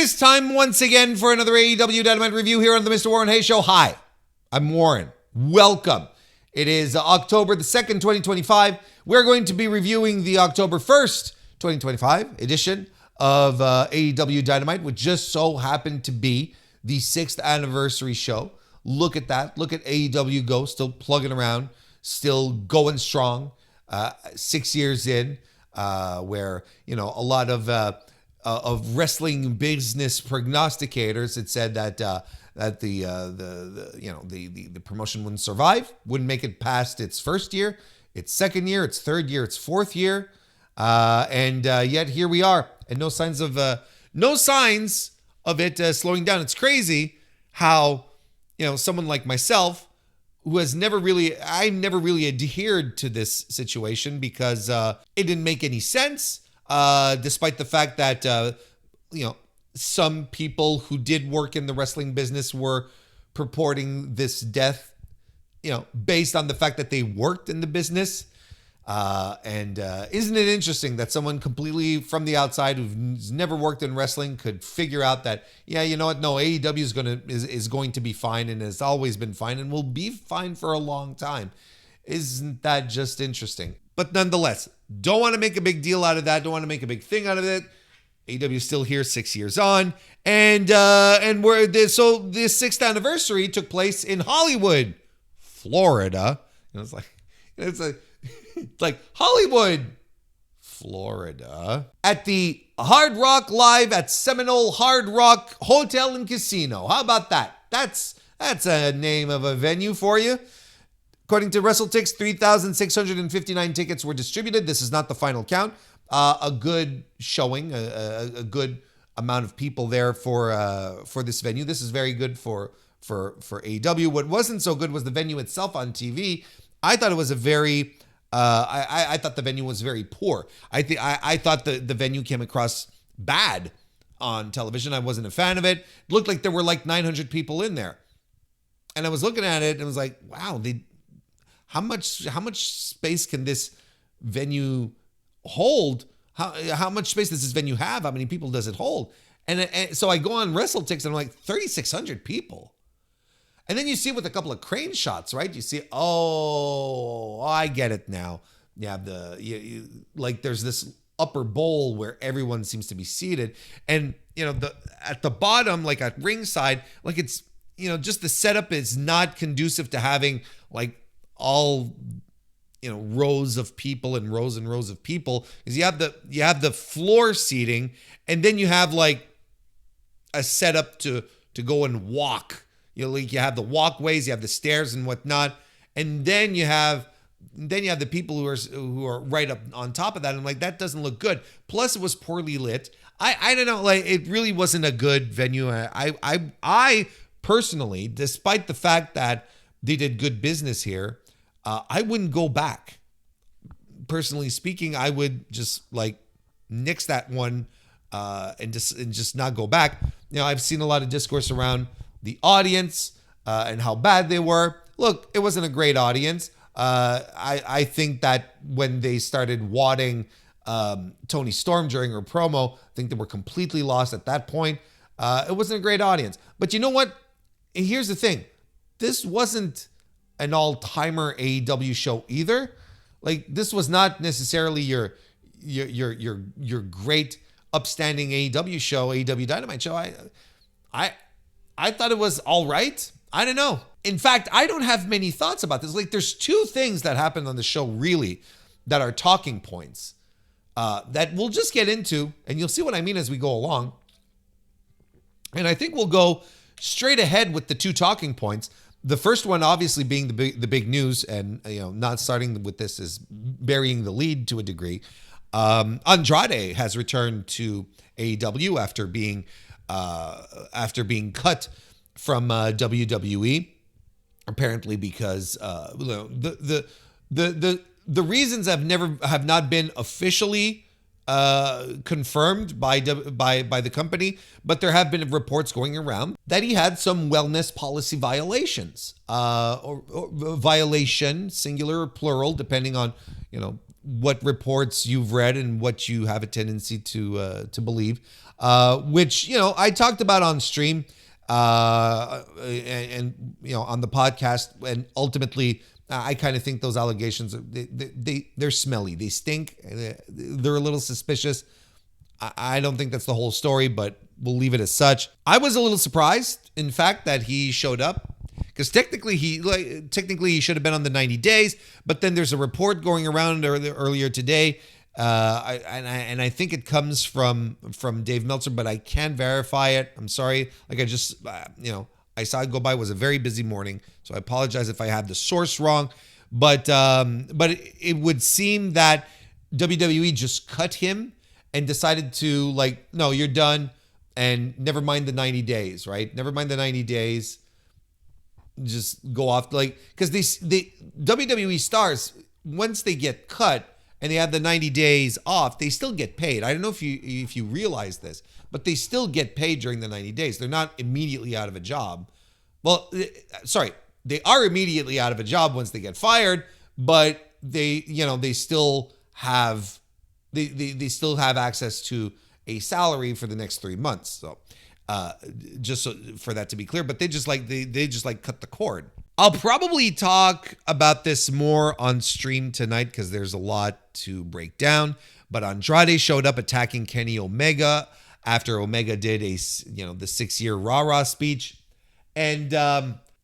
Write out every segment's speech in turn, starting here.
is time once again for another AEW Dynamite review here on the MrWarrenHayes Show. Hi, I'm Warren. Welcome. It is October the 2nd, 2025. We're going to be reviewing the October 1st, 2025 edition of AEW Dynamite, which just so happened to be the 6th anniversary show. Look at that. Look at AEW go, still plugging around, still going strong. 6 years in, where, you know, a lot of wrestling business prognosticators had said that the promotion wouldn't survive, wouldn't make it past its first year, its second year, its third year, its fourth year, and yet here we are, and no signs of it slowing down. It's crazy how, you know, someone like myself, who has never really adhered to this situation because it didn't make any sense. Despite the fact that, some people who did work in the wrestling business were purporting this death, based on the fact that they worked in the business. And isn't it interesting that someone completely from the outside who's never worked in wrestling could figure out that, yeah, you know what? No, AEW is going to be fine and has always been fine and will be fine for a long time. Isn't that just interesting? But nonetheless, don't want to make a big deal out of that. Don't want to make a big thing out of it. AEW is still here 6 years on. And so this 6th anniversary took place in Hollywood, Florida. And it's like Hollywood, Florida, at the Hard Rock Live at Seminole Hard Rock Hotel and Casino. How about that? That's a name of a venue for you. According to WrestleTix, 3,659 tickets were distributed. This is not the final count. A good showing, a good amount of people there for this venue. This is very good for AEW. What wasn't so good was the venue itself on TV. I thought it was I thought the venue was very poor. I thought the venue came across bad on television. I wasn't a fan of it. It looked like there were like 900 people in there. And I was looking at it and I was like, wow, how much space can this venue hold? How much space does this venue have? How many people does it hold? And so I go on WrestleTix and I'm like, 3,600 people. And then you see it with a couple of crane shots, right? You see, oh, I get it now. You have like there's this upper bowl where everyone seems to be seated. And, at the bottom, like at ringside, like it's, just the setup is not conducive to having like all, rows of people and rows of people. Because you have the floor seating, and then you have like a setup to go and walk. You have the walkways, you have the stairs and whatnot, and then you have the people who are right up on top of that. And I'm like, that doesn't look good. Plus, it was poorly lit. I don't know, like it really wasn't a good venue. I personally, despite the fact that they did good business here, I wouldn't go back. Personally speaking, I would just like nix that one and just not go back. I've seen a lot of discourse around the audience and how bad they were. Look, it wasn't a great audience. I think that when they started wadding Toni Storm during her promo, I think they were completely lost at that point. It wasn't a great audience. But you know what? Here's the thing. This wasn't an all-timer AEW show either. Like, this was not necessarily your great upstanding AEW show, AEW Dynamite show. I thought it was all right. I don't know. In fact, I don't have many thoughts about this. Like, there's two things that happened on the show, really, that are talking points that we'll just get into, and you'll see what I mean as we go along. And I think we'll go straight ahead with the two talking points. The first one, obviously, being the big news, and not starting with this is burying the lead to a degree. Andrade has returned to AEW after being cut from WWE, apparently because the reasons have not been officially confirmed by the company, but there have been reports going around that he had some wellness policy violations, or violation, singular or plural, depending on what reports you've read and what you have a tendency to believe. which, I talked about on stream and on the podcast. And ultimately, I kind of think those allegations, they're smelly. They stink. They're a little suspicious. I don't think that's the whole story, but we'll leave it as such. I was a little surprised, in fact, that he showed up. Because technically he should have been on the 90 days, but then there's a report going around earlier today, and I think it comes from Dave Meltzer, but I can't verify it. I'm sorry. Like I just I saw it go by. It was a very busy morning, so I apologize if I have the source wrong. But it would seem that WWE just cut him and decided to no, you're done, and never mind the 90 days, right? Never mind the 90 days. Just go off because the WWE stars, once they get cut and they have the 90 days off, they still get paid. I don't know if you realize this, but they still get paid during the 90 days. They're not immediately out of a job. Well, sorry, they are immediately out of a job once they get fired, but they still have they still have access to a salary for the next 3 months. So just so, for that to be clear, but they just cut the cord. I'll probably talk about this more on stream tonight because there's a lot to break down. But Andrade showed up attacking Kenny Omega after Omega did the 6-year Raw speech, and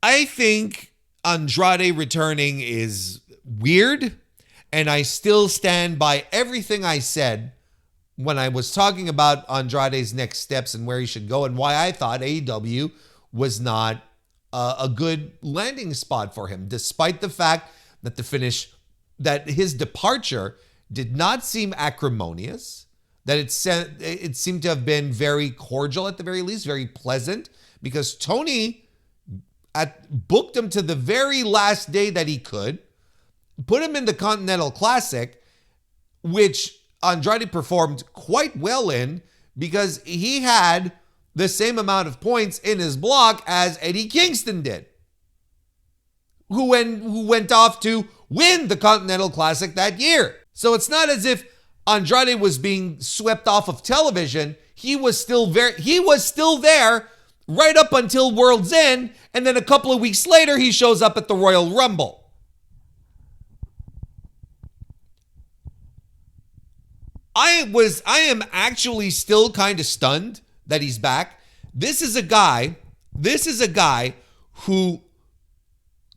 I think Andrade returning is weird, and I still stand by everything I said when I was talking about Andrade's next steps and where he should go and why I thought AEW was not a good landing spot for him, despite the fact that that his departure did not seem acrimonious, that it seemed to have been very cordial at the very least, very pleasant, because Tony booked him to the very last day that he could, put him in the Continental Classic, which Andrade performed quite well in because he had the same amount of points in his block as Eddie Kingston did, who went off to win the Continental Classic that year. So it's not as if Andrade was being swept off of television. He was still there right up until World's End, and then a couple of weeks later he shows up at the Royal Rumble. I am actually still kind of stunned that he's back. This is a guy who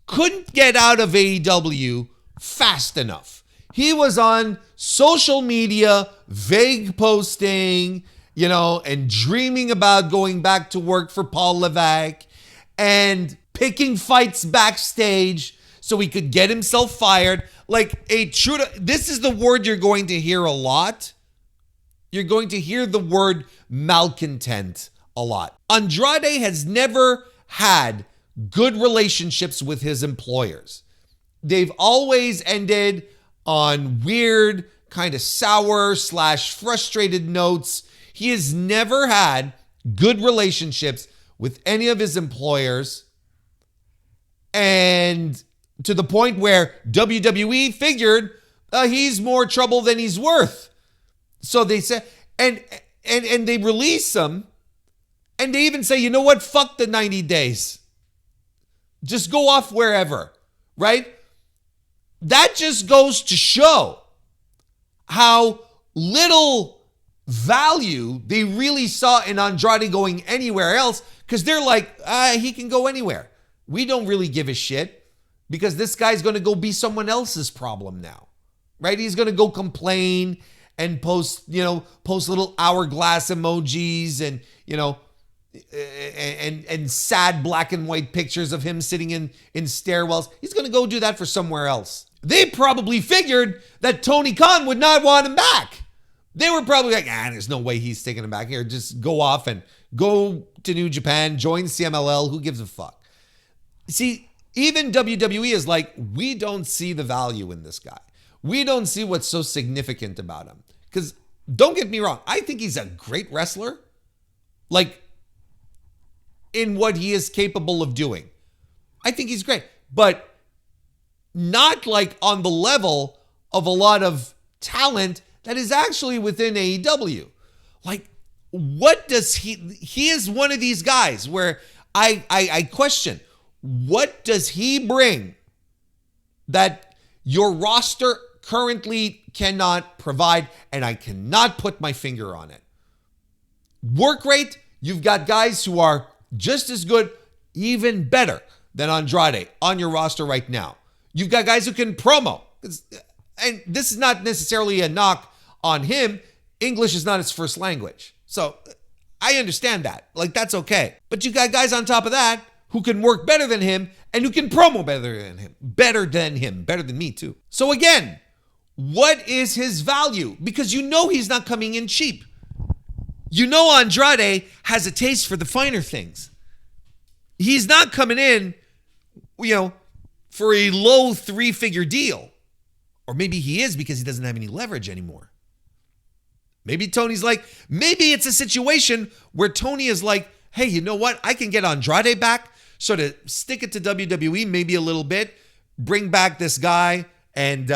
couldn't get out of AEW fast enough. He was on social media, vague posting, and dreaming about going back to work for Paul Levesque and picking fights backstage so he could get himself fired. This is the word you're going to hear a lot. You're going to hear the word malcontent a lot. Andrade has never had good relationships with his employers. They've always ended on weird, kind of sour / frustrated notes. He has never had good relationships with any of his employers. And to the point where WWE figured he's more trouble than he's worth. So they said, and they release him, and they even say, you know what? Fuck the 90 days. Just go off wherever, right? That just goes to show how little value they really saw in Andrade going anywhere else, because they're like, he can go anywhere. We don't really give a shit because this guy's going to go be someone else's problem now, right? He's going to go complain and post little hourglass emojis and, and sad black and white pictures of him sitting in stairwells. He's going to go do that for somewhere else. They probably figured that Tony Khan would not want him back. They were probably like, there's no way he's taking him back here. Just go off and go to New Japan, join CMLL. Who gives a fuck? See, even WWE is like, we don't see the value in this guy. We don't see what's so significant about him. Because don't get me wrong, I think he's a great wrestler. In what he is capable of doing. I think he's great. But not on the level of a lot of talent that is actually within AEW. what does he is one of these guys where I question, what does he bring that your roster currently cannot provide, and I cannot put my finger on it. Work rate, you've got guys who are just as good, even better than Andrade on your roster right now. You've got guys who can promo. And this is not necessarily a knock on him. English is not his first language. So I understand that. Like, that's okay. But you got guys on top of that who can work better than him and who can promo better than him. Better than me too. So again, what is his value? Because you know he's not coming in cheap. You know Andrade has a taste for the finer things. He's not coming in, for a low 3-figure deal. Or maybe he is because he doesn't have any leverage anymore. Maybe Tony's like, maybe it's a situation where Tony is like, hey, you know what? I can get Andrade back, sort of stick it to WWE maybe a little bit, bring back this guy, and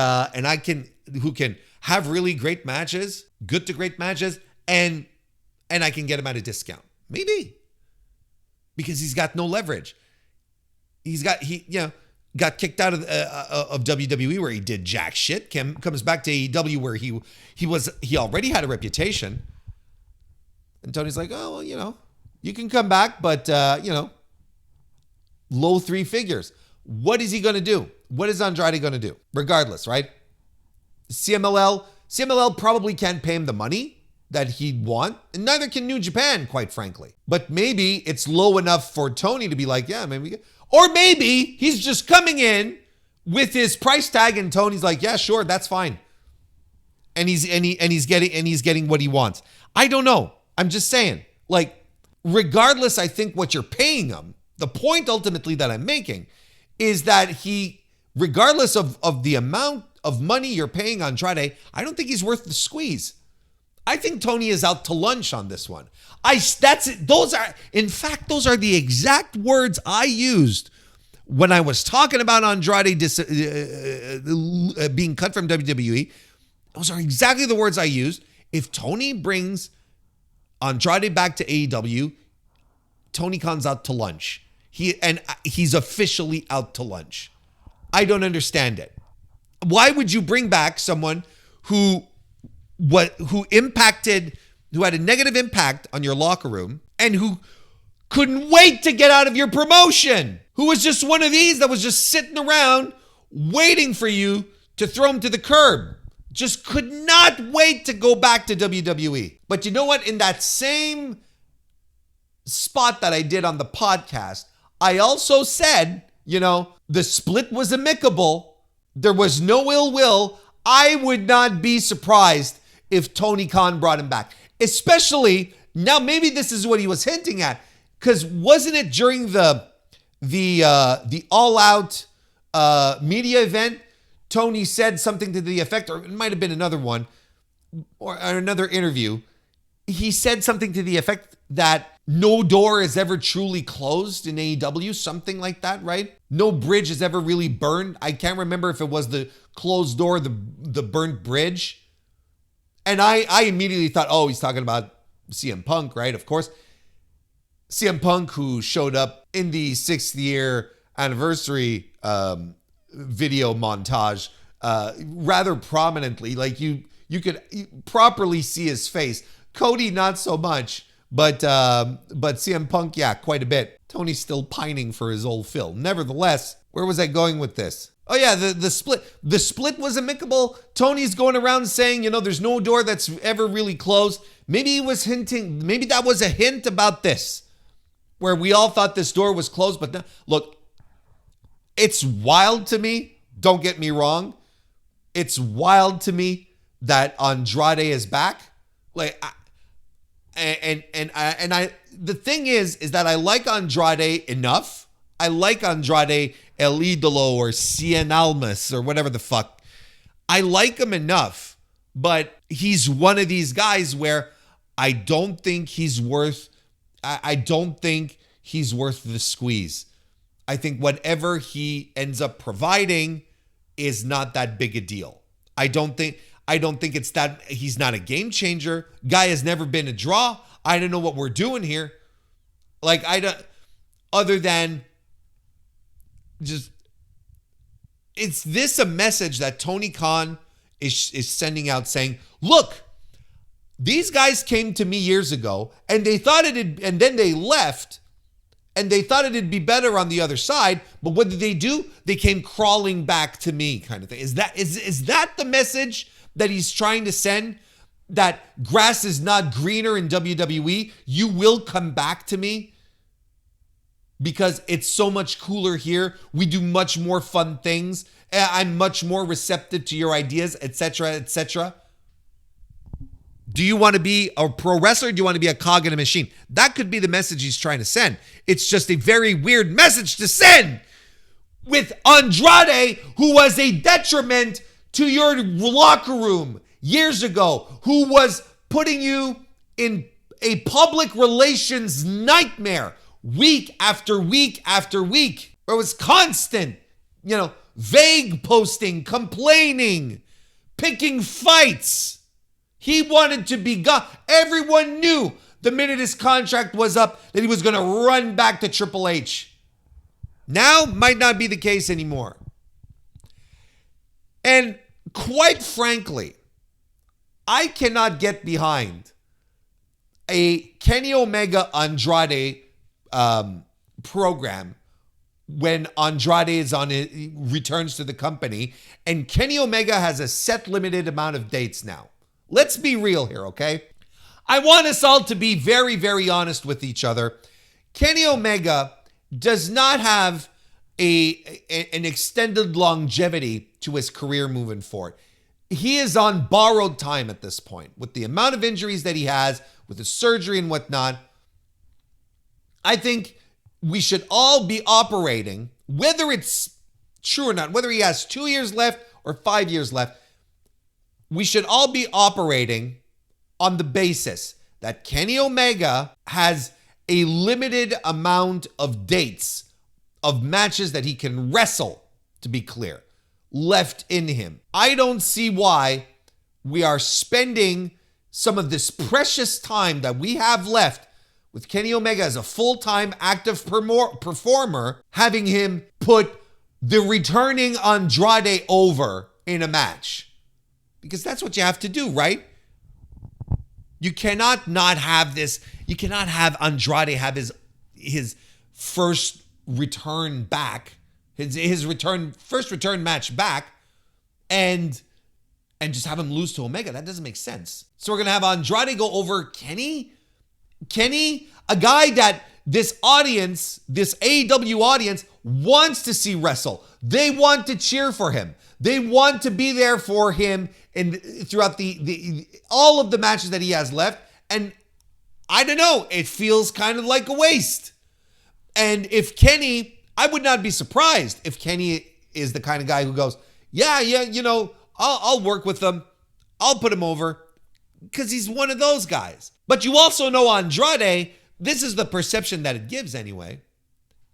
who can have really great matches, good to great matches, and I can get him at a discount. Maybe. Because he's got no leverage. He got kicked out of WWE where he did jack shit. Comes back to AEW where he already had a reputation. And Tony's like, oh, well, you can come back, but low 3 figures. What is he going to do? What is Andrade going to do? Regardless, right? CMLL probably can't pay him the money that he'd want, and neither can New Japan, quite frankly. But maybe it's low enough for Tony to be like, yeah, maybe. Or maybe he's just coming in with his price tag, and Tony's like, yeah, sure, that's fine. And he's getting what he wants. I don't know. I'm just saying, like, regardless, I think what you're paying him, the point ultimately that I'm making is that regardless of the amount of money you're paying Andrade, I don't think he's worth the squeeze. I think Tony is out to lunch on this one. Those are the exact words I used when I was talking about Andrade being cut from WWE. Those are exactly the words I used. If Tony brings Andrade back to AEW, Tony Khan's out to lunch. He's officially out to lunch. I don't understand it. Why would you bring back someone who had a negative impact on your locker room and who couldn't wait to get out of your promotion, who was just one of these that was just sitting around waiting for you to throw him to the curb, just could not wait to go back to WWE. But you know what? In that same spot that I did on the podcast, I also said, the split was amicable. There was no ill will. I would not be surprised if Tony Khan brought him back. Especially, now maybe this is what he was hinting at, because wasn't it during the all-out media event, Tony said something to the effect, or it might have been another one, or another interview, he said something to the effect that no door is ever truly closed in AEW, something like that, right? No bridge is ever really burned. I can't remember if it was the closed door, the burnt bridge. And I immediately thought, oh, he's talking about CM Punk, right? Of course. CM Punk, who showed up in the 6th year anniversary video montage rather prominently. Like you could properly see his face. Cody, not so much. But CM Punk, yeah, quite a bit. Tony's still pining for his old Phil. Nevertheless, where was I going with this? Oh yeah, the split. The split was amicable. Tony's going around saying, there's no door that's ever really closed. Maybe he was hinting, maybe that was a hint about this, where we all thought this door was closed. But no, look, it's wild to me. Don't get me wrong. It's wild to me that Andrade is back. Like, the thing is that I like Andrade enough. I like Andrade El Idolo or Cien Almas or whatever the fuck. I like him enough, but he's one of these guys where I don't think he's worth the squeeze. I think whatever he ends up providing is not that big a deal. I don't think it's that. He's not a game changer. Guy has never been a draw. I don't know what we're doing here. Like, I don't, other than just, is this a message that Tony Khan is sending out saying, look, these guys came to me years ago and they thought and then they left and they thought it'd be better on the other side. But what did they do? They came crawling back to me, kind of thing. Is that the message that he's trying to send? That grass is not greener in WWE? You will come back to me because it's so much cooler here. We do much more fun things. I'm much more receptive to your ideas, etc., etc. Do you want to be a pro wrestler? Or do you want to be a cog in a machine? That could be the message he's trying to send. It's just a very weird message to send with Andrade, who was a detriment to your locker room years ago, who was putting you in a public relations nightmare week after week after week. It was constant, vague posting, complaining, picking fights. He wanted to be gone. Everyone knew the minute his contract was up that he was going to run back to Triple H. Now might not be the case anymore. And quite frankly, I cannot get behind a Kenny Omega Andrade program when Andrade is returns to the company, and Kenny Omega has a set limited amount of dates now. Let's be real here, okay? I want us all to be very, very honest with each other. Kenny Omega does not have an extended longevity to his career moving forward. He is on borrowed time at this point. With the amount of injuries that he has, with his surgery and whatnot, I think we should all be operating, whether it's true or not, whether he has 2 years left or 5 years left, we should all be operating on the basis that Kenny Omega has a limited amount of dates of matches that he can wrestle, to be clear, left in him. I don't see why we are spending some of this precious time that we have left with Kenny Omega as a full-time active performer, having him put the returning Andrade over in a match. Because that's what you have to do, right? You cannot not have this. You cannot have Andrade have his first return back, his first return match back, and just have him lose to Omega. That doesn't make sense. So we're gonna have Andrade go over Kenny, a guy that this audience, this AEW audience, wants to see wrestle. They want to cheer for him. They want to be there for him throughout the all of the matches that he has left. And I don't know, it feels kind of like a waste. And if Kenny, I would not be surprised if Kenny is the kind of guy who goes, yeah, I'll work with them. I'll put him over, because he's one of those guys. But you also know Andrade, this is the perception that it gives anyway.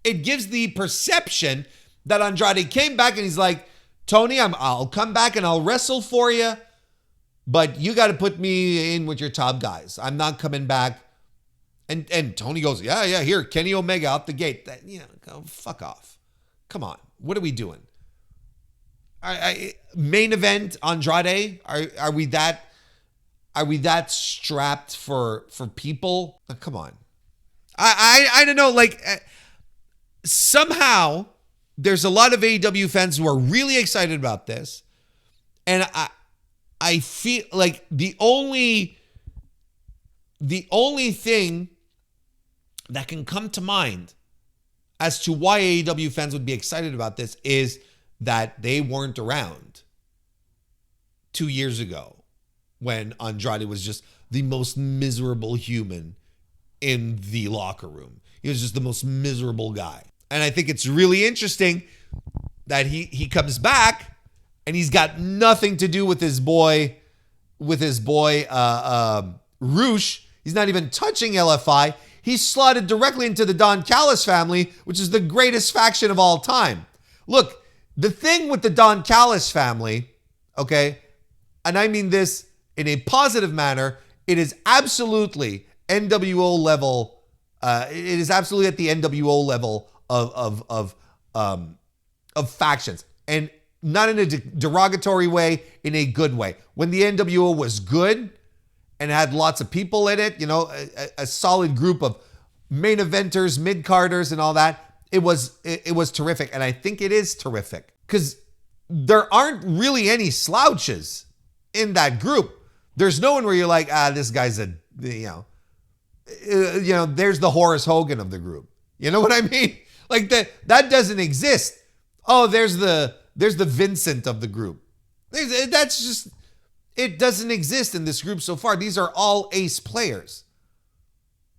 It gives the perception that Andrade came back and he's like, Tony, I'll come back and I'll wrestle for you, but you got to put me in with your top guys. I'm not coming back. And Tony goes, yeah, here, Kenny Omega out the gate. Go fuck off. Come on, what are we doing? Main event Andrade? Are we that strapped for people? Oh, come on. I don't know. Like somehow there's a lot of AEW fans who are really excited about this, and I feel like the only thing that can come to mind as to why AEW fans would be excited about this is that they weren't around 2 years ago when Andrade was just the most miserable human in the locker room. He was just the most miserable guy. And I think it's really interesting that he comes back and he's got nothing to do with his boy Roosh. He's not even touching LFI. He's slotted directly into the Don Callis family, which is the greatest faction of all time. Look, the thing with the Don Callis family, okay, and I mean this in a positive manner, it is absolutely NWO level. It is absolutely at the NWO level of factions, and not in a derogatory way, in a good way. When the NWO was good and had lots of people in it, a solid group of main eventers, mid-carders, and all that, it was terrific. And I think it is terrific because there aren't really any slouches in that group. There's no one where you're like, this guy's there's the Horace Hogan of the group. You know what I mean? Like that doesn't exist. Oh, there's the Vincent of the group. That's just, it doesn't exist in this group so far. These are all ace players.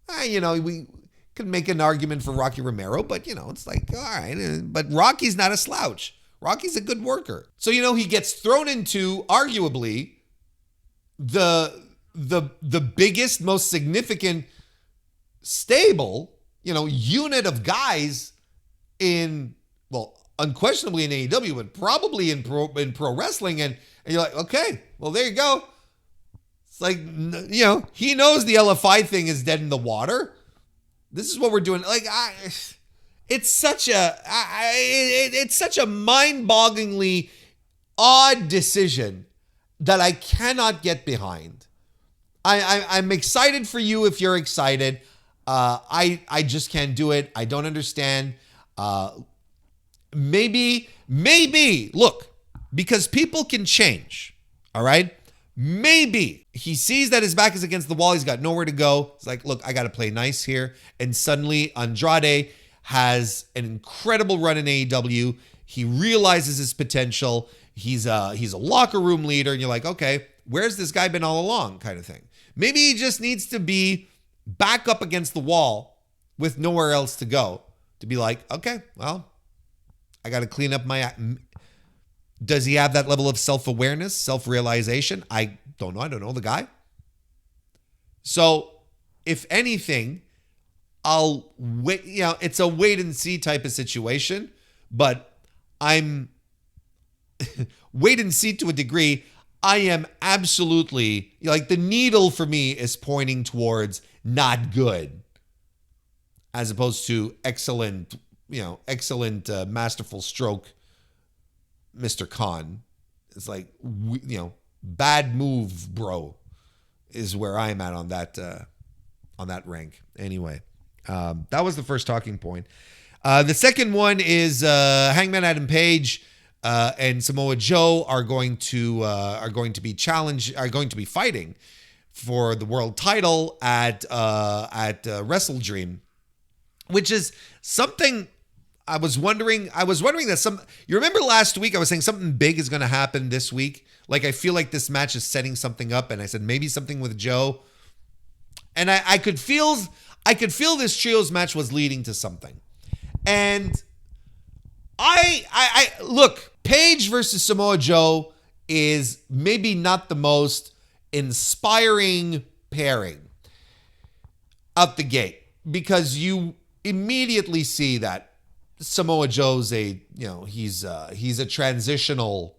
We could make an argument for Rocky Romero, but it's like, all right, but Rocky's not a slouch. Rocky's a good worker. So, he gets thrown into arguably the biggest, most significant stable, unit of guys unquestionably in AEW, but probably in pro wrestling. And you're like, okay, well, there you go. It's like, he knows the LFI thing is dead in the water. This is what we're doing. Like, it's such a mind-bogglingly odd decision that I cannot get behind. I'm excited for you if you're excited. I just can't do it. I don't understand. Maybe, look, because people can change, all right? Maybe he sees that his back is against the wall. He's got nowhere to go. It's like, look, I got to play nice here. And suddenly Andrade has an incredible run in AEW. He realizes his potential. He's a locker room leader. And you're like, okay, where's this guy been all along kind of thing? Maybe he just needs to be back up against the wall with nowhere else to go to be like, okay, well, I got to clean up my... Does he have that level of self-awareness, self-realization? I don't know. I don't know the guy. So, if anything, I'll wait. It's a wait and see type of situation, but I'm wait and see to a degree. I am absolutely, like, the needle for me is pointing towards not good as opposed to excellent, masterful stroke, Mr. Khan. It's like, bad move, bro, is where I'm at on that rank. Anyway, that was the first talking point. The second one is Hangman Adam Page and Samoa Joe are going to be fighting for the world title at Wrestle Dream, which is something I was wondering that you remember last week I was saying something big is going to happen this week. Like, I feel like this match is setting something up, and I said maybe something with Joe, and I could feel this trios match was leading to something. And I look, Page versus Samoa Joe is maybe not the most inspiring pairing out the gate, because you immediately see that Samoa Joe's he's a transitional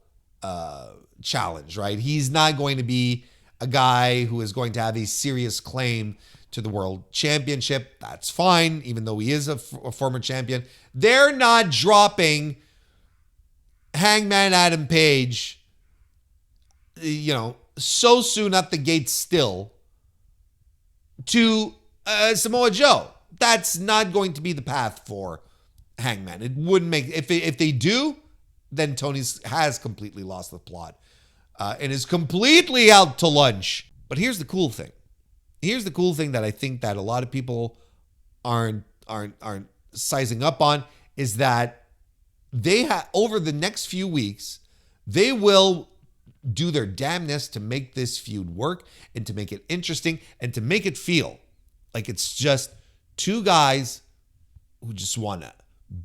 challenge, right? He's not going to be a guy who is going to have a serious claim to the world championship. That's fine, even though he is a former champion. They're not dropping Hangman Adam Page, so soon at the gate still to Samoa Joe. That's not going to be the path for Hangman. It wouldn't make, if they do, then Tony has completely lost the plot and is completely out to lunch. But here's the cool thing. Here's the cool thing that I think that a lot of people aren't sizing up on, is that they have, over the next few weeks, they will do their damnness to make this feud work and to make it interesting and to make it feel like it's just two guys who just want to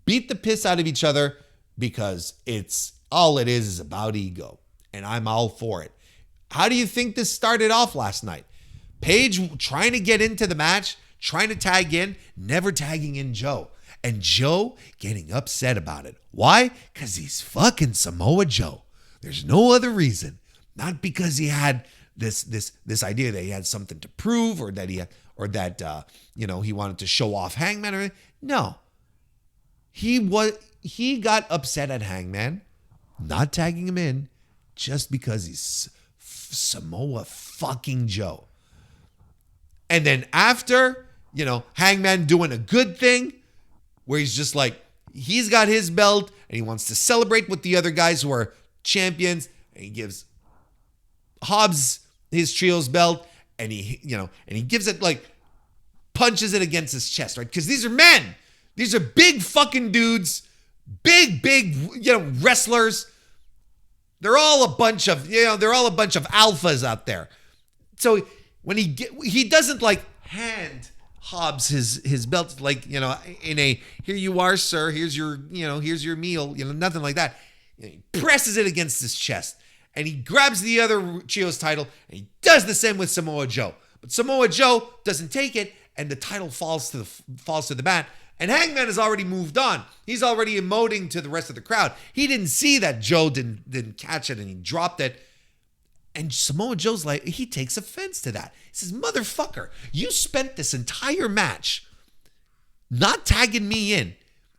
beat the piss out of each other, because it's all it is about ego, and I'm all for it. How do you think this started off last night? Paige trying to get into the match, trying to tag in, never tagging in Joe, and Joe getting upset about it. Why? Because he's fucking Samoa Joe. There's no other reason. Not because he had this idea that he had something to prove, or that he had, that he wanted to show off Hangman or anything. No. He got upset at Hangman not tagging him in just because he's Samoa fucking Joe. And then after, Hangman doing a good thing where he's just like, he's got his belt and he wants to celebrate with the other guys who are champions, and he gives Hobbs his trios belt, and he gives it, like, punches it against his chest, right? Because these are men. These are big fucking dudes, big wrestlers. They're all a bunch of alphas out there. So when he doesn't like hand Hobbs his belt, like, in a, here you are, sir, here's your meal, nothing like that. He presses it against his chest, and he grabs the other trios title, and he does the same with Samoa Joe. But Samoa Joe doesn't take it, and the title falls to the mat. And Hangman has already moved on. He's already emoting to the rest of the crowd. He didn't see that Joe didn't catch it, and he dropped it. And Samoa Joe's like, he takes offense to that. He says, motherfucker, you spent this entire match not tagging me in,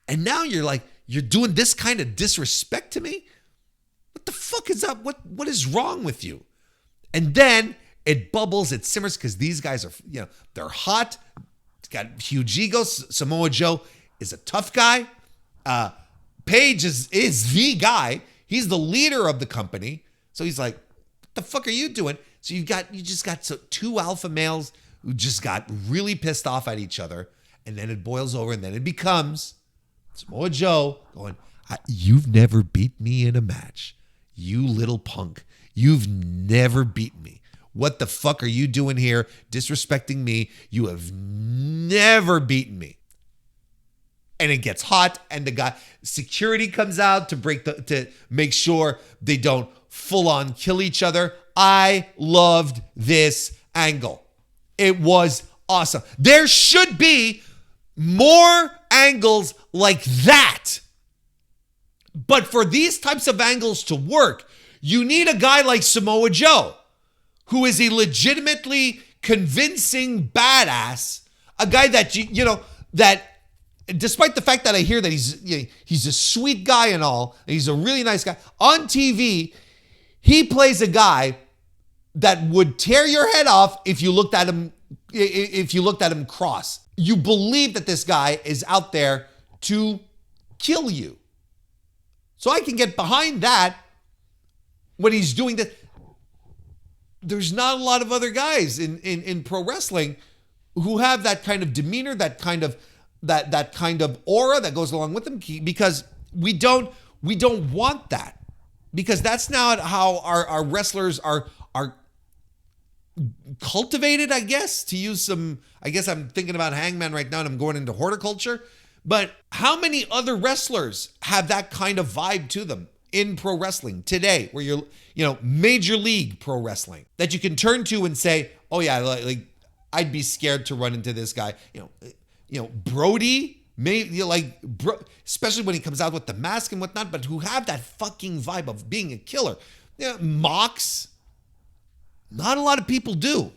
and now you're doing this kind of disrespect to me? What the fuck is up? What is wrong with you? And then it bubbles, it simmers, because these guys are, they're hot. Got huge egos. Samoa Joe is a tough guy. Paige is the guy. He's the leader of the company. So he's like, what the fuck are you doing? So you just got two alpha males who just got really pissed off at each other. And then it boils over, and then it becomes Samoa Joe going, you've never beat me in a match. You little punk. You've never beaten me. What the fuck are you doing here, disrespecting me? You have never beaten me. And it gets hot, and security comes out to make sure they don't full on kill each other. I loved this angle. It was awesome. There should be more angles like that. But for these types of angles to work, you need a guy like Samoa Joe, who is a legitimately convincing badass, a guy that that despite the fact that I hear that he's a sweet guy and all, and he's a really nice guy, on TV, he plays a guy that would tear your head off if you looked at him cross. You believe that this guy is out there to kill you. So I can get behind that when he's doing that. There's not a lot of other guys in pro wrestling who have that kind of demeanor, that kind of aura that goes along with them, because we don't want that, because that's not how our wrestlers are cultivated, I guess, to use some, I guess I'm thinking about Hangman right now and I'm going into horticulture, but how many other wrestlers have that kind of vibe to them in pro wrestling today, where you're, major league pro wrestling, that you can turn to and say, oh yeah, like I'd be scared to run into this guy. Brody, maybe, especially when he comes out with the mask and whatnot, but who have that fucking vibe of being a killer. Mox, not a lot of people do.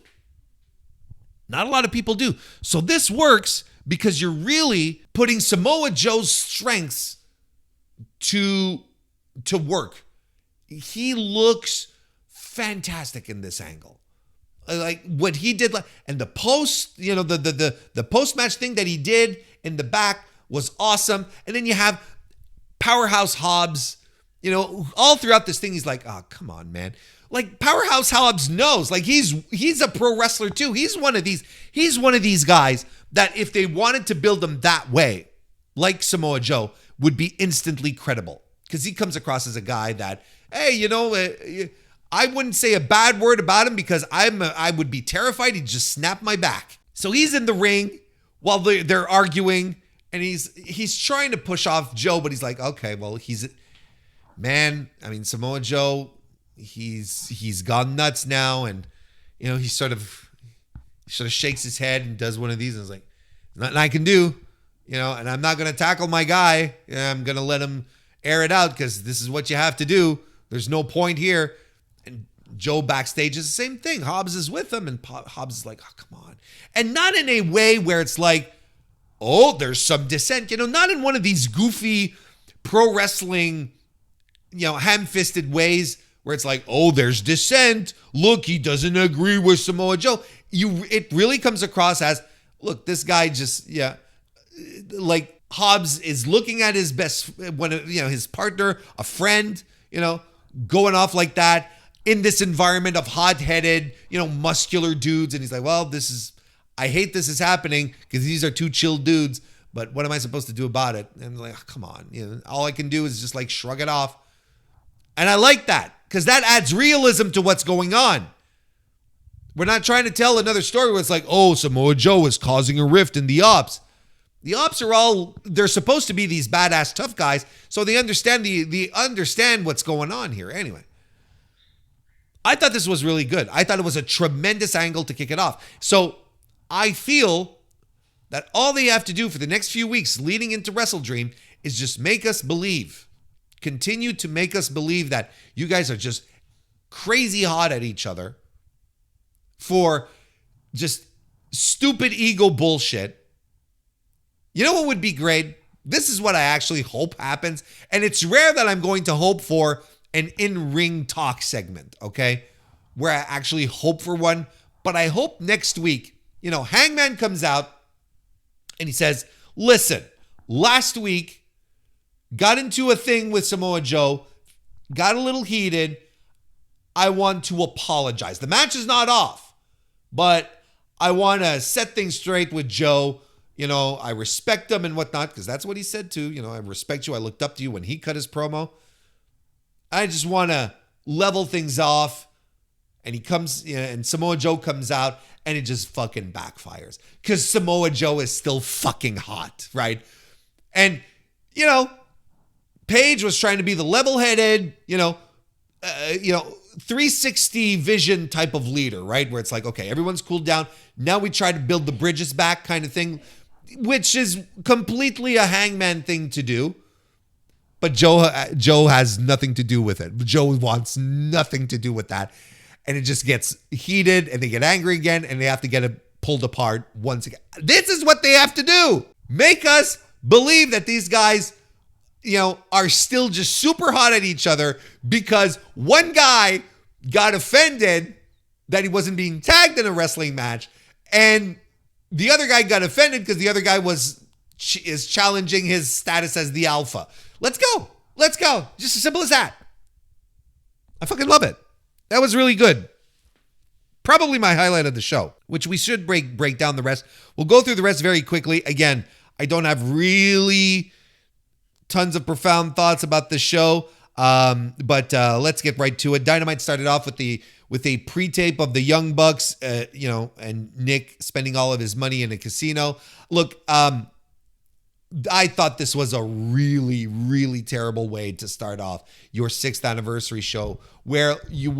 Not a lot of people do. So this works because you're really putting Samoa Joe's strengths to work. He looks fantastic in this angle. Like what he did, and the post, the post-match thing that he did in the back was awesome. And then you have Powerhouse Hobbs, all throughout this thing, he's like, oh, come on, man. Like Powerhouse Hobbs knows, like he's a pro wrestler too. He's one of these guys that if they wanted to build him that way, like Samoa Joe, would be instantly credible. Because he comes across as a guy that, hey, I wouldn't say a bad word about him, because I would be terrified he'd just snap my back. So he's in the ring while they're arguing, and he's trying to push off Joe, but he's like, okay, well, Samoa Joe, he's gone nuts now, and he sort of shakes his head and does one of these, and is like, nothing I can do, and I'm not gonna tackle my guy. I'm gonna let him air it out, because this is what you have to do. There's no point here. And Joe backstage is the same thing. Hobbs is with him, and Hobbs is like, oh, come on. And not in a way where it's like, oh, there's some dissent. Not in one of these goofy pro wrestling, ham-fisted ways where it's like, oh, there's dissent. Look, he doesn't agree with Samoa Joe. It really comes across as, look, this guy just, like Hobbs is looking at his his partner, a friend, going off like that in this environment of hot-headed, muscular dudes. And he's like, well, I hate this is happening because these are two chill dudes, but what am I supposed to do about it? And I'm like, oh, come on. All I can do is just like shrug it off. And I like that because that adds realism to what's going on. We're not trying to tell another story where it's like, oh, Samoa Joe is causing a rift in the Ops. The Ops they're supposed to be these badass tough guys, so they understand they understand what's going on here. Anyway, I thought this was really good. I thought it was a tremendous angle to kick it off. So I feel that all they have to do for the next few weeks leading into Wrestle Dream is just make us believe. Continue to make us believe that you guys are just crazy hot at each other for just stupid ego bullshit. You know what would be great? This is what I actually hope happens. And it's rare that I'm going to hope for an in-ring talk segment, okay? Where I actually hope for one. But I hope next week, Hangman comes out and he says, listen, last week, got into a thing with Samoa Joe, got a little heated. I want to apologize. The match is not off, but I want to set things straight with Joe. I respect him and whatnot, because that's what he said too. I respect you. I looked up to you when he cut his promo. I just want to level things off. And he comes, and Samoa Joe comes out, and it just fucking backfires. Because Samoa Joe is still fucking hot, right? And, Paige was trying to be the level-headed, 360 vision type of leader, right? Where it's like, okay, everyone's cooled down. Now we try to build the bridges back kind of thing, which is completely a Hangman thing to do. But Joe has nothing to do with it. Joe wants nothing to do with that. And it just gets heated and they get angry again and they have to get it pulled apart once again. This is what they have to do. Make us believe that these guys, are still just super hot at each other because one guy got offended that he wasn't being tagged in a wrestling match. And the other guy got offended because the other guy is challenging his status as the alpha. Let's go. Let's go. Just as simple as that. I fucking love it. That was really good. Probably my highlight of the show, which we should break down the rest. We'll go through the rest very quickly. Again, I don't have really tons of profound thoughts about the show, but let's get right to it. Dynamite started off with a pre-tape of the Young Bucks, and Nick spending all of his money in a casino. Look, I thought this was a really, really terrible way to start off your 6th anniversary show, where you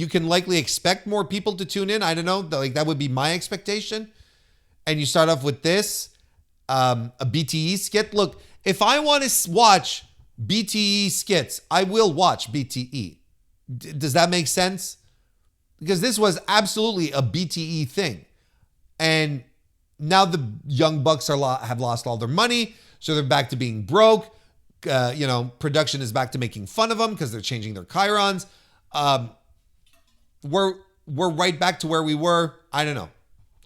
can likely expect more people to tune in. I don't know, like that would be my expectation. And you start off with this, a BTE skit. Look, if I want to watch BTE skits, I will watch BTE. Does that make sense? Because this was absolutely a BTE thing. And now the Young Bucks have lost all their money, so they're back to being broke. Production is back to making fun of them because they're changing their chyrons. We're right back to where we were. I don't know.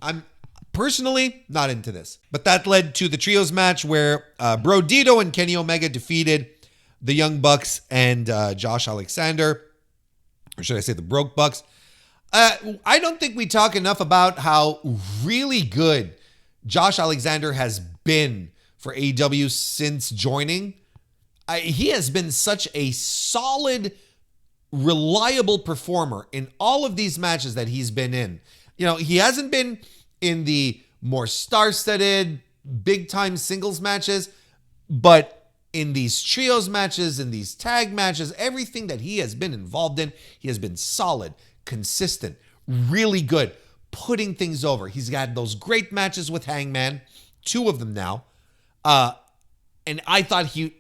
I'm personally not into this. But that led to the trios match where Bro Dito and Kenny Omega defeated the Young Bucks and Josh Alexander. Or should I say the Broke Bucks? I don't think we talk enough about how really good Josh Alexander has been for AEW since joining. He has been such a solid, reliable performer in all of these matches that he's been in. He hasn't been in the more star-studded, big-time singles matches, but in these trios matches, in these tag matches, everything that he has been involved in, he has been solid, consistent, really good, putting things over. He's got those great matches with Hangman, 2 of them now. And I thought he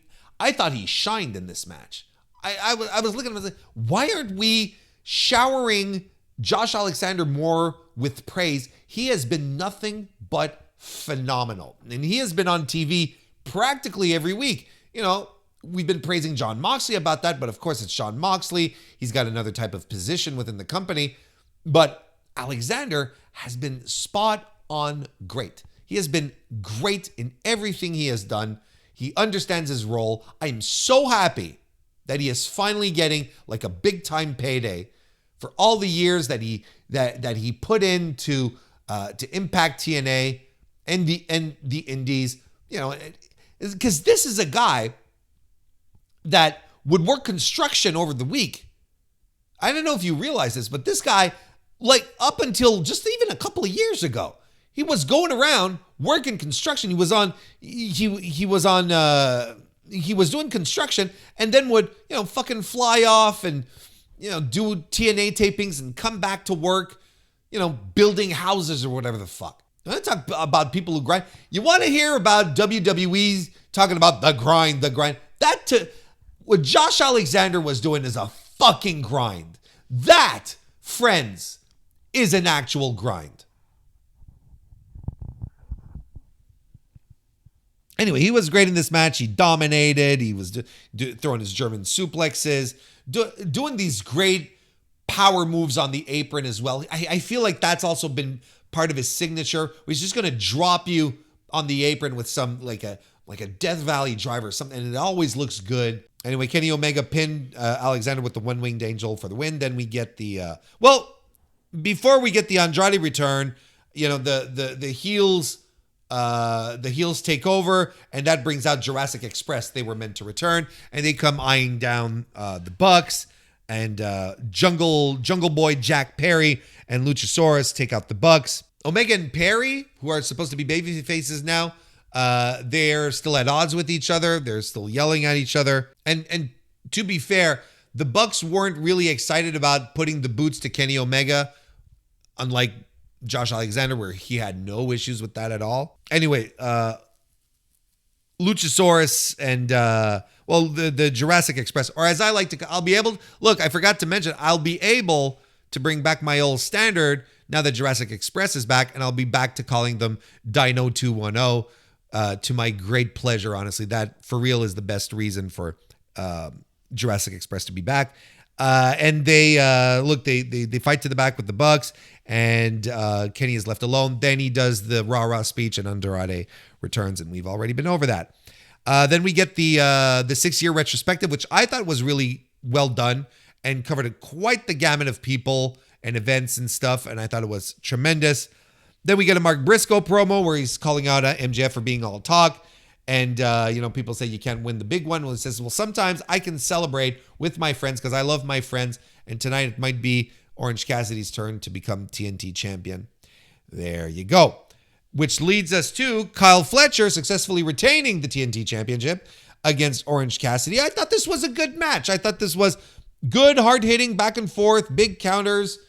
shined in this match. I was looking at him and I was like, why aren't we showering Josh Alexander more with praise. He has been nothing but phenomenal. And he has been on TV practically every week. You know, we've been praising Jon Moxley about that, but of course it's Jon Moxley. He's got another type of position within the company. But Alexander has been spot on great. He has been great in everything he has done. He understands his role. I'm so happy that he is finally getting like a big time payday for all the years that he put into to Impact TNA and the Indies. You know, because this is a guy that would work construction over the week. I don't know if you realize this, but this guy, like up until just even a couple of years ago, he was going around working construction. He was doing construction and then would, fucking fly off and, do TNA tapings and come back to work, building houses or whatever the fuck. I talk about people who grind. You want to hear about WWE's talking about the grind. What Josh Alexander was doing is a fucking grind. That, friends, is an actual grind. Anyway, he was great in this match. He dominated. He was throwing his German suplexes, doing these great power moves on the apron as well. I feel like that's also been part of his signature. He's just going to drop you on the apron with some like a Death Valley driver or something, and it always looks good. Anyway, Kenny Omega pinned Alexander with the one-winged angel for the win. Then we get before we get the Andrade return, the heels. The heels take over, and that brings out Jurassic Express. They were meant to return, and they come eyeing down the Bucks, and Jungle Boy Jack Perry and Luchasaurus take out the Bucks. Omega and Perry, who are supposed to be baby faces now, they're still at odds with each other. They're still yelling at each other. And to be fair, the Bucks weren't really excited about putting the boots to Kenny Omega, unlike Josh Alexander, where he had no issues with that at all. Anyway, Luchasaurus and, the Jurassic Express, or as I like to, I forgot to mention, I'll be able to bring back my old standard now that Jurassic Express is back, and I'll be back to calling them Dino 210, to my great pleasure, honestly. That, for real, is the best reason for Jurassic Express to be back. And they fight to the back with the Bucks, and Kenny is left alone. Then he does the rah-rah speech, and Andrade returns, and we've already been over that. Then we get the 6-year retrospective, which I thought was really well done and covered quite the gamut of people and events and stuff, and I thought it was tremendous. Then we get a Mark Briscoe promo where he's calling out MJF for being all talk. And, people say you can't win the big one. Well, he says, sometimes I can celebrate with my friends because I love my friends. And tonight it might be Orange Cassidy's turn to become TNT champion. There you go. Which leads us to Kyle Fletcher successfully retaining the TNT championship against Orange Cassidy. I thought this was a good match. I thought this was good, hard-hitting, back and forth, big counters,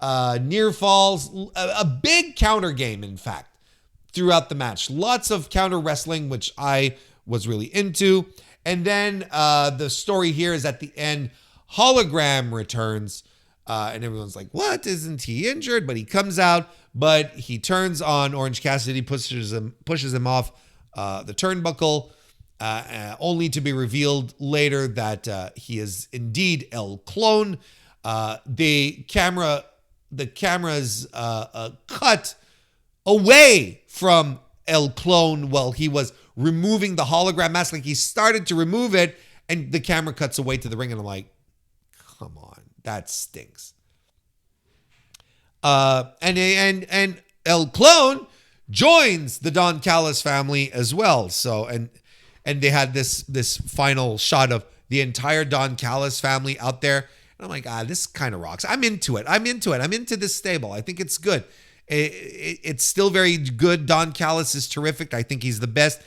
near falls, a big counter game, in fact, throughout the match. Lots of counter wrestling, which I was really into. And then the story here is at the end, Hologram returns, and everyone's like, what? Isn't he injured? But he comes out, but he turns on Orange Cassidy, pushes him off the turnbuckle, only to be revealed later that he is indeed El Clone. The camera's cut away from El Clone while he was removing the hologram mask. Like, he started to remove it, and the camera cuts away to the ring, and I'm like, come on, that stinks. And El Clone joins the Don Callis family as well. So, and they had this final shot of the entire Don Callis family out there. And I'm like, this kind of rocks. I'm into it. I'm into this stable. I think it's good. It's still very good. Don Callis is terrific. I think he's the best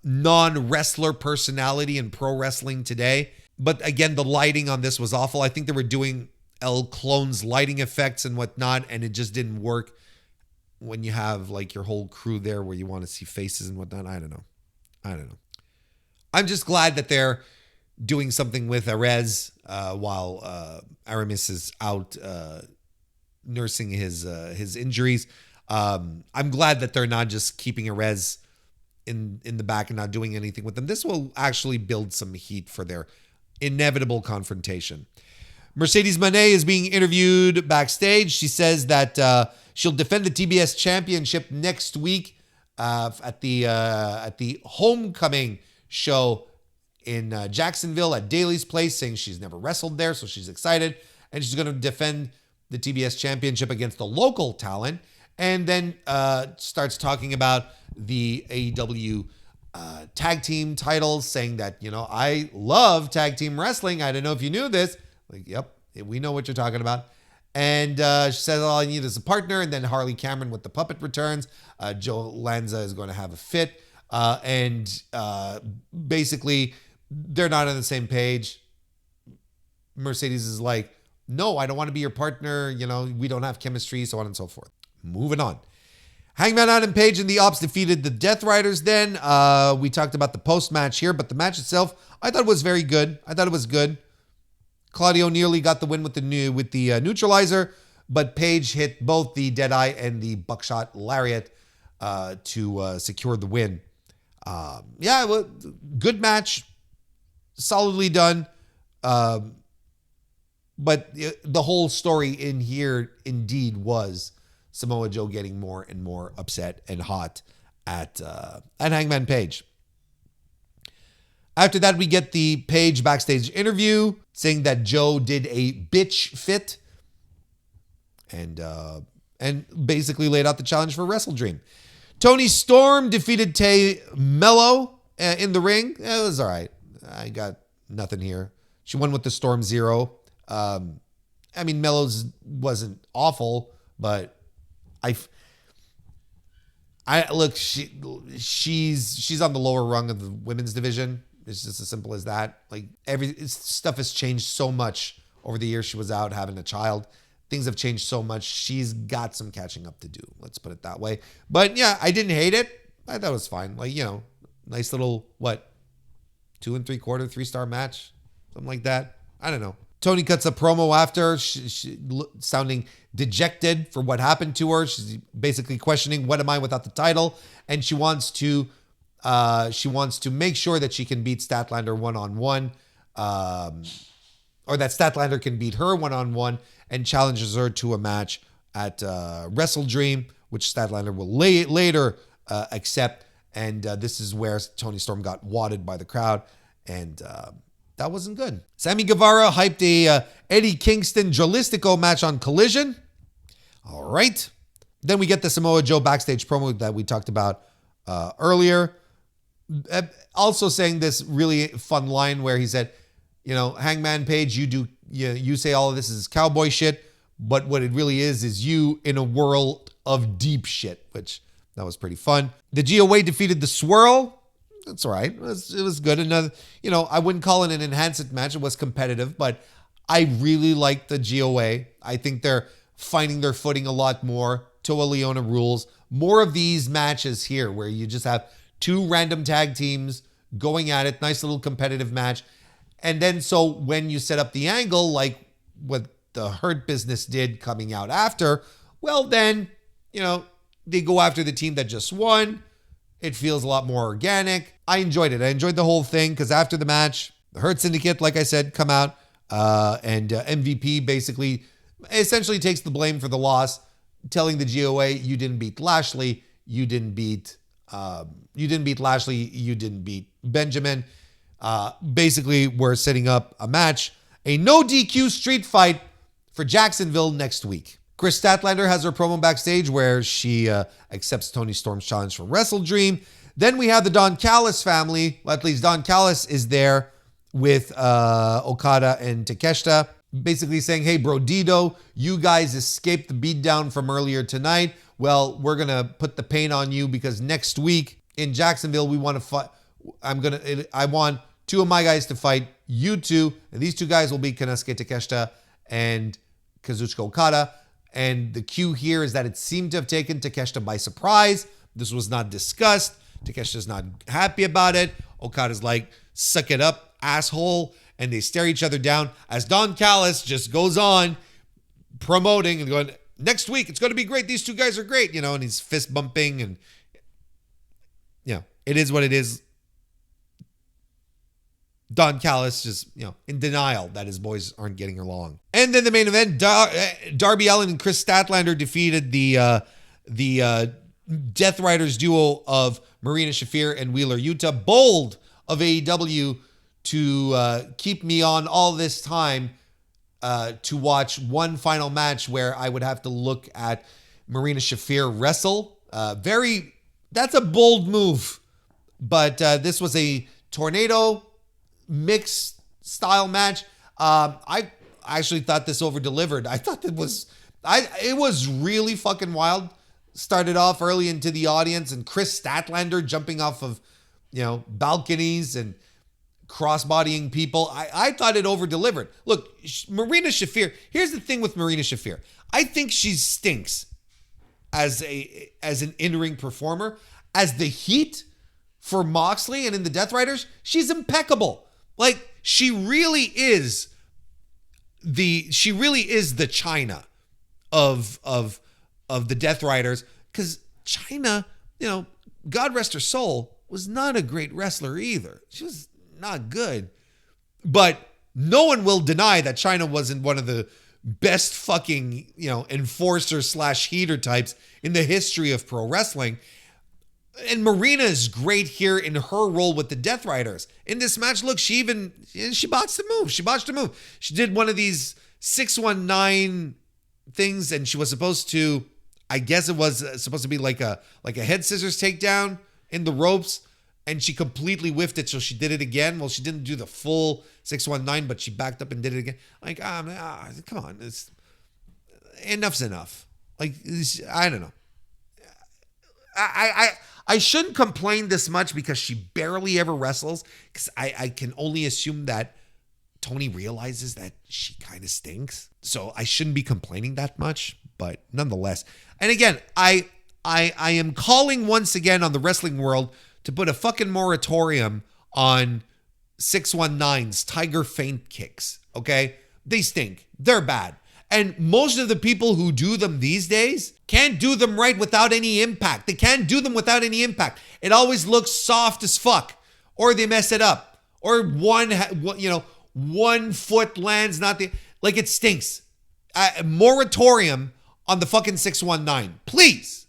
non-wrestler personality in pro wrestling today. But again, the lighting on this was awful. I think they were doing El Clone's lighting effects and whatnot, and it just didn't work when you have like your whole crew there where you want to see faces and whatnot. I don't know. I'm just glad that they're doing something with Arez while Aramis is out nursing his injuries. I'm glad that they're not just keeping Erez in the back and not doing anything with them. This will actually build some heat for their inevitable confrontation. Mercedes Moné is being interviewed backstage. She says that she'll defend the TBS championship next week at the homecoming show in Jacksonville at Daly's Place, saying she's never wrestled there, so she's excited. And she's going to defend the TBS championship against the local talent. And then starts talking about the AEW tag team titles, saying that, I love tag team wrestling. I don't know if you knew this. Like, yep, we know what you're talking about. And she says, all I need is a partner. And then Harley Cameron with the puppet returns. Joe Lanza is going to have a fit. And basically, they're not on the same page. Mercedes is like, no, I don't want to be your partner. We don't have chemistry, so on and so forth. Moving on. Hangman Adam Page and the Ops defeated the Death Riders then. We talked about the post-match here, but the match itself, I thought was very good. I thought it was good. Claudio nearly got the win with the neutralizer, but Page hit both the Deadeye and the Buckshot Lariat to secure the win. Good match. Solidly done. But the whole story in here indeed was Samoa Joe getting more and more upset and hot at Hangman Page. After that, we get the Page backstage interview saying that Joe did a bitch fit and basically laid out the challenge for Wrestle Dream. Tony Storm defeated Tay Mello in the ring. It was all right. I got nothing here. She won with the Storm Zero. Mello's wasn't awful, but look, she's on the lower rung of the women's division. It's just as simple as that. Like, stuff has changed so much over the years she was out having a child. Things have changed so much. She's got some catching up to do. Let's put it that way. But yeah, I didn't hate it. I thought it was fine. Like, nice little, 2 3/4, 3-star match, something like that. I don't know. Tony cuts a promo after, she sounding dejected for what happened to her. She's basically questioning, what am I without the title? And she wants to make sure that she can beat Statlander one-on-one, or that Statlander can beat her one-on-one, and challenges her to a match at Wrestle Dream, which Statlander will later accept. And this is where Tony Storm got wadded by the crowd, and that wasn't good. Sammy Guevara hyped a Eddie Kingston Jalistico match on Collision. All right. Then we get the Samoa Joe backstage promo that we talked about earlier. Also saying this really fun line where he said, Hangman Page, you say all of this is cowboy shit, but what it really is you in a world of deep shit, which that was pretty fun. The GOA defeated the Swirl. That's all right. It was good. Another, I wouldn't call it an enhanced match. It was competitive, but I really like the GOA. I think they're finding their footing a lot more. Toa Leona rules. More of these matches here where you just have two random tag teams going at it. Nice little competitive match. And then so when you set up the angle, like what the Hurt Business did coming out after, well then, they go after the team that just won. It feels a lot more organic. I enjoyed it. I enjoyed the whole thing because after the match, the Hurt Syndicate, like I said, come out and MVP basically essentially takes the blame for the loss, telling the GOA, you didn't beat Lashley, you didn't beat Lashley, you didn't beat Benjamin. Basically, we're setting up a match, a no DQ street fight for Jacksonville next week. Chris Statlander has her promo backstage where she accepts Tony Storm's challenge for Wrestle Dream. Then we have the Don Callis family. Well, at least Don Callis is there with Okada and Takeshita, basically saying, hey, bro, Dido, you guys escaped the beatdown from earlier tonight. Well, we're going to put the pain on you because next week in Jacksonville, we want to fight. I want two of my guys to fight you two. And these two guys will be Konosuke Takeshita and Kazuchika Okada. And the cue here is that it seemed to have taken Takeshita by surprise. This was not discussed. Takeshita's not happy about it. Okada's like, suck it up, asshole. And they stare each other down as Don Callis just goes on promoting and going, next week, it's going to be great. These two guys are great, and he's fist bumping and, it is what it is. Don Callis just, in denial that his boys aren't getting along. And then the main event, Darby Allin and Chris Statlander defeated the Death Riders duo of Marina Shafir and Wheeler Yuta. Bold of AEW to keep me on all this time to watch one final match where I would have to look at Marina Shafir wrestle. That's a bold move. But this was a tornado mixed style match. I actually thought this over delivered. I thought it was really fucking wild. Started off early into the audience and Chris Statlander jumping off of, balconies and crossbodying people. I thought it over delivered. Look, Marina Shafir, here's the thing with Marina Shafir. I think she stinks as an in-ring performer. As the heat for Moxley and in the Death Riders, she's impeccable. Like, she really is the China of the Death Riders, because China, God rest her soul, was not a great wrestler either. She was not good. But no one will deny that China wasn't one of the best fucking, enforcer / heater types in the history of pro wrestling. And Marina is great here in her role with the Death Riders. In this match, look, she botched the move. She botched a move. She did one of these 619 things, and she was supposed to, I guess it was supposed to be like a head scissors takedown in the ropes, and she completely whiffed it, so she did it again. Well, she didn't do the full 619, but she backed up and did it again. Like, come on, enough's enough. Like, I don't know. I shouldn't complain this much because she barely ever wrestles, because I can only assume that Tony realizes that she kind of stinks. So I shouldn't be complaining that much, but nonetheless. And again, I am calling once again on the wrestling world to put a fucking moratorium on 619's Tiger feint kicks, okay? They stink. They're bad. And most of the people who do them these days can't do them right without any impact. They can't do them without any impact. It always looks soft as fuck, or they mess it up, or one foot lands like it stinks. Moratorium on the fucking 619, please.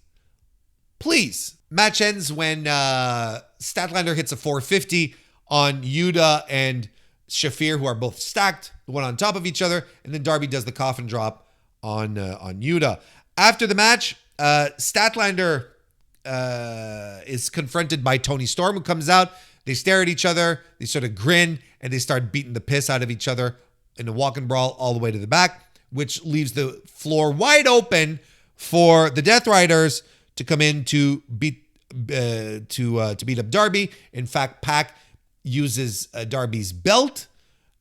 Match ends when Statlander hits a 450 on Yuta and Shafir, who are both stacked, one on top of each other, and then Darby does the coffin drop on Yuta. After the match, Statlander is confronted by Tony Storm, who comes out. They stare at each other, they sort of grin, and they start beating the piss out of each other in a walk and brawl all the way to the back, which leaves the floor wide open for the Death Riders to come in to beat up Darby. In fact, Pac uses Darby's belt,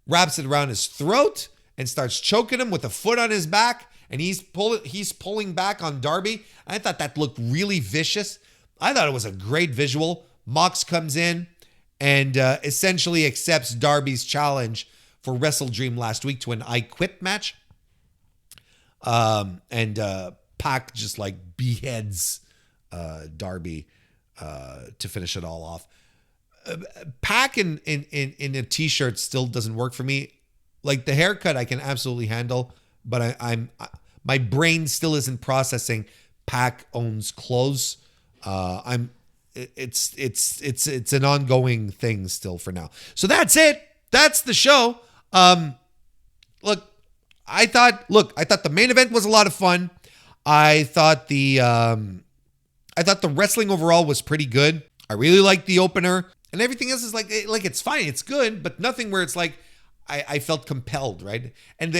wraps it around his throat, and starts choking him with a foot on his back, and he's pulling back on Darby. I thought that looked really vicious. I thought it was a great visual. Mox comes in and essentially accepts Darby's challenge for Wrestle Dream last week to an I Quit match. And Pac just like beheads Darby to finish it all off. Pac in a t-shirt still doesn't work for me. Like, the haircut I can absolutely handle, but my brain still isn't processing Pac owns clothes. It's an ongoing thing still for now. So that's it. That's the show. Look, I thought the main event was a lot of fun. I thought the wrestling overall was pretty good. I really liked the opener, and everything else is like it's fine, it's good, but nothing where it's like I felt compelled, right? And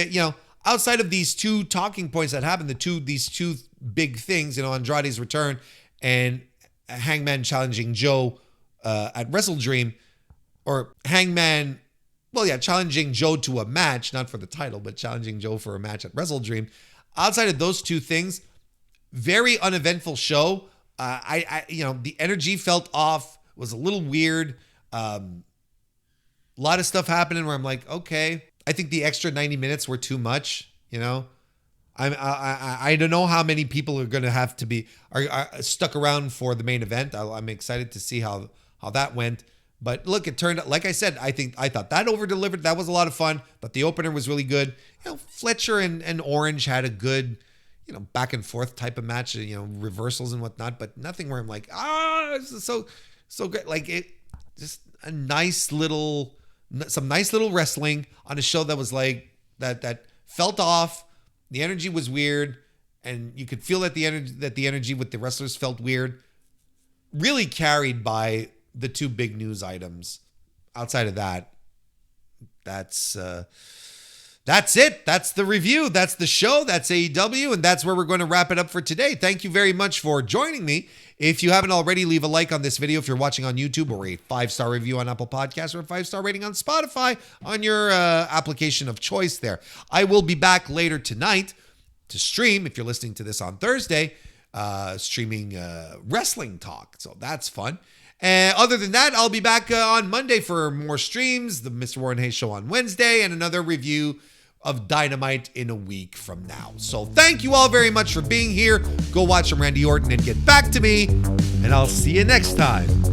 outside of these two talking points that happened, these two big things, Andrade's return and Hangman challenging Joe at Wrestle Dream, or Hangman, challenging Joe to a match, not for the title, but challenging Joe for a match at Wrestle Dream. Outside of those two things, very uneventful show. The energy felt off, was a little weird. A lot of stuff happening where I'm like, okay, I think the extra 90 minutes were too much. I I don't know how many people are going to have to be are stuck around for the main event. I'm excited to see how that went. But look, it turned out, like I said, I thought that over delivered. That was a lot of fun. But the opener was really good. Fletcher and Orange had a good, back and forth type of match. Reversals and whatnot. But nothing where I'm like, this is so good. Like it, just a nice little, some nice little wrestling on a show that was like that felt off. The energy was weird, and you could feel that the energy with the wrestlers felt weird. Really carried by the two big news items. Outside of that, that's it. That's the review. That's the show. That's AEW, and that's where we're going to wrap it up for today. Thank you very much for joining me. If you haven't already, leave a like on this video if you're watching on YouTube, or a 5-star review on Apple Podcasts, or a 5-star rating on Spotify on your application of choice there. I will be back later tonight to stream, if you're listening to this on Thursday, streaming wrestling talk. So that's fun. And other than that, I'll be back on Monday for more streams, the Mr. Warren Hayes Show on Wednesday, and another review of Dynamite in a week from now. So thank you all very much for being here. Go watch some Randy Orton and get back to me, and I'll see you next time.